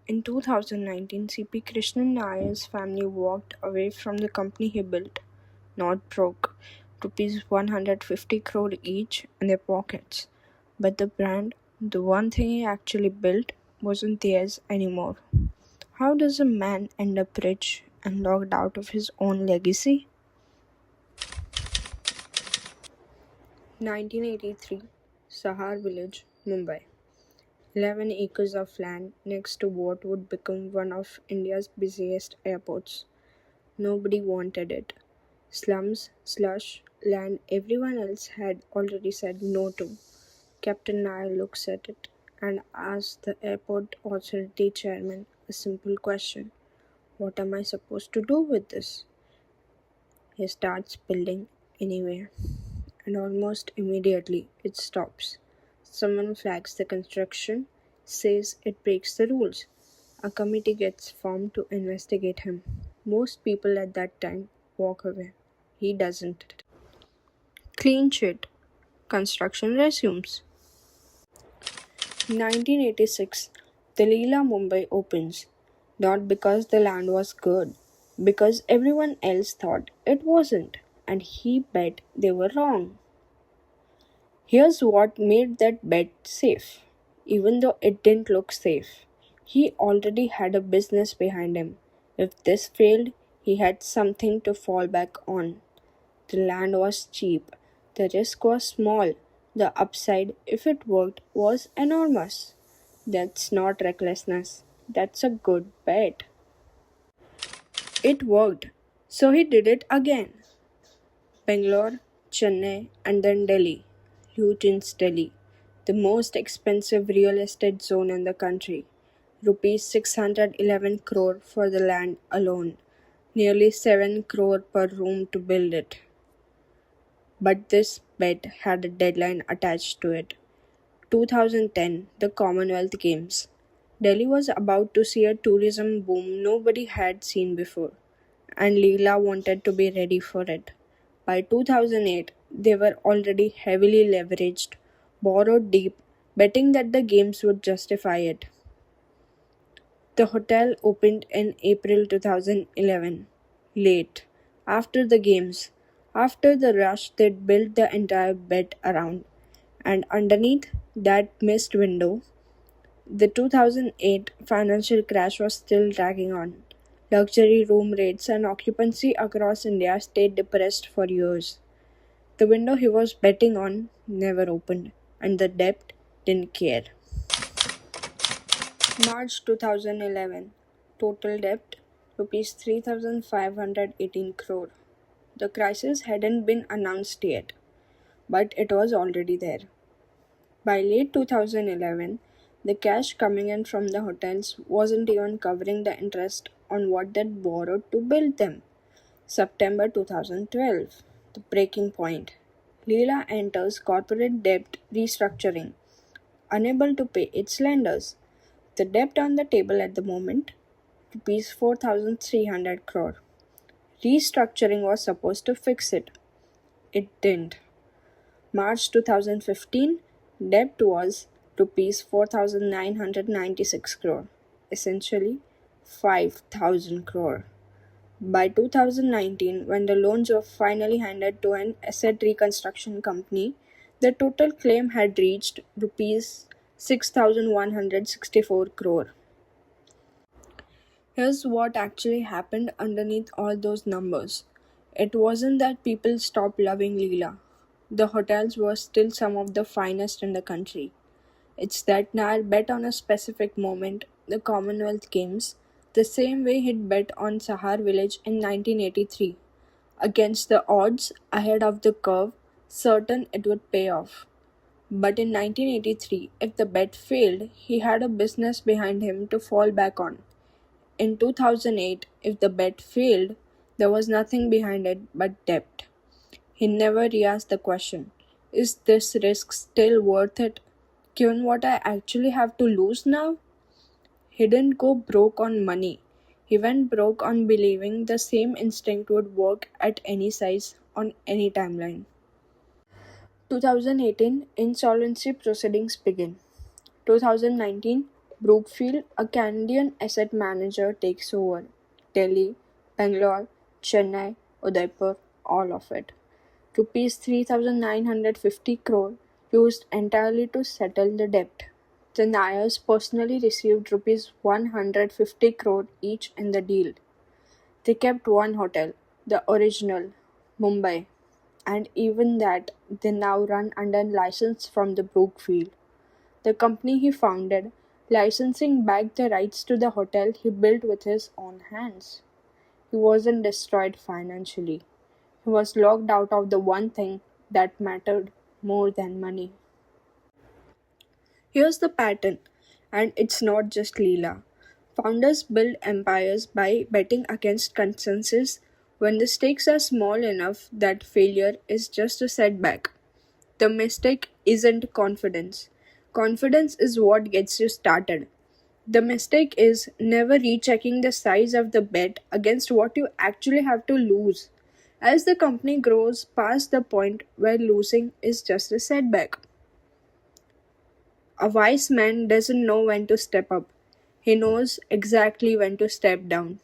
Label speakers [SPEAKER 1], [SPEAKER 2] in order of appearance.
[SPEAKER 1] In 2019, CP Krishnan Nair's family walked away from the company he built, not broke, rupees 150 crore each in their pockets. But the brand, the one thing he actually built, wasn't theirs anymore. How does a man end up rich and locked out of his own legacy? 1983, Sahar village, Mumbai. 11 acres of land next to what would become one of India's busiest airports. Nobody wanted it. Slums, slush, land everyone else had already said no to. Captain Nair looks at it and asks the airport authority chairman a simple question: what am I supposed to do with this? He starts building anyway, and almost immediately it stops. Someone flags the construction, says it breaks the rules. A committee gets formed to investigate him. Most people at that time walk away. He doesn't. Clean sheet. Construction resumes. 1986, the Leela Mumbai opens. Not because the land was good, because everyone else thought it wasn't, and he bet they were wrong. Here's what made that bet safe, even though it didn't look safe. He already had a business behind him. If this failed, he had something to fall back on. The land was cheap, the risk was small, the upside, if it worked, was enormous. That's not recklessness, that's a good bet. It worked, so he did it again. Bangalore, Chennai, and then Delhi. Lutyens Delhi, the most expensive real estate zone in the country. Rupees 611 crore for the land alone, nearly 7 crore per room to build it. But this bet had a deadline attached to it. 2010, the Commonwealth Games. Delhi was about to see a tourism boom nobody had seen before, and Leela wanted to be ready for it. By 2008, they were already heavily leveraged, borrowed deep, betting that the games would justify it. The hotel opened in April 2011, late, after the games, after the rush they'd built the entire bet around, and underneath that missed window, the 2008 financial crash was still dragging on. Luxury room rates and occupancy across India stayed depressed for years. The window he was betting on never opened, and the debt didn't care. March 2011. Total debt Rs 3,518 crore. The crisis hadn't been announced yet, but it was already there. By late 2011, the cash coming in from the hotels wasn't even covering the interest on what they'd borrowed to build them. September 2012, the breaking point. Leela enters corporate debt restructuring, unable to pay its lenders. The debt on the table at the moment, Rs 4,300 crore. Restructuring was supposed to fix it. It didn't. March 2015, debt was Rs 4,996 crore, essentially 5,000 crore. By 2019, when the loans were finally handed to an asset reconstruction company, the total claim had reached Rs 6,164 crore. Here's what actually happened underneath all those numbers. It wasn't that people stopped loving Leela. The hotels were still some of the finest in the country. It's that Nair bet on a specific moment, the Commonwealth Games, the same way he'd bet on Sahar village in 1983. Against the odds, ahead of the curve, certain it would pay off. But in 1983, if the bet failed, he had a business behind him to fall back on. In 2008, if the bet failed, there was nothing behind it but debt. He never re-asked the question, is this risk still worth it, given what I actually have to lose now? He didn't go broke on money. He went broke on believing the same instinct would work at any size, on any timeline. 2018, insolvency proceedings begin. 2019, Brookfield, a Canadian asset manager, takes over. Delhi, Bangalore, Chennai, Udaipur, all of it. Rupees 3,950 crore used entirely to settle the debt. The Nairs personally received rupees 150 crore each in the deal. They kept one hotel, the original, Mumbai, and even that they now run under license from the Brookfield, the company he founded, licensing back the rights to the hotel he built with his own hands. He wasn't destroyed financially. He was locked out of the one thing that mattered more than money. Here's the pattern, and it's not just Leela. Founders build empires by betting against consensus when the stakes are small enough that failure is just a setback. The mistake isn't confidence. Confidence is what gets you started. The mistake is never rechecking the size of the bet against what you actually have to lose. As the company grows past the point where losing is just a setback. A wise man doesn't know when to step up. He knows exactly when to step down.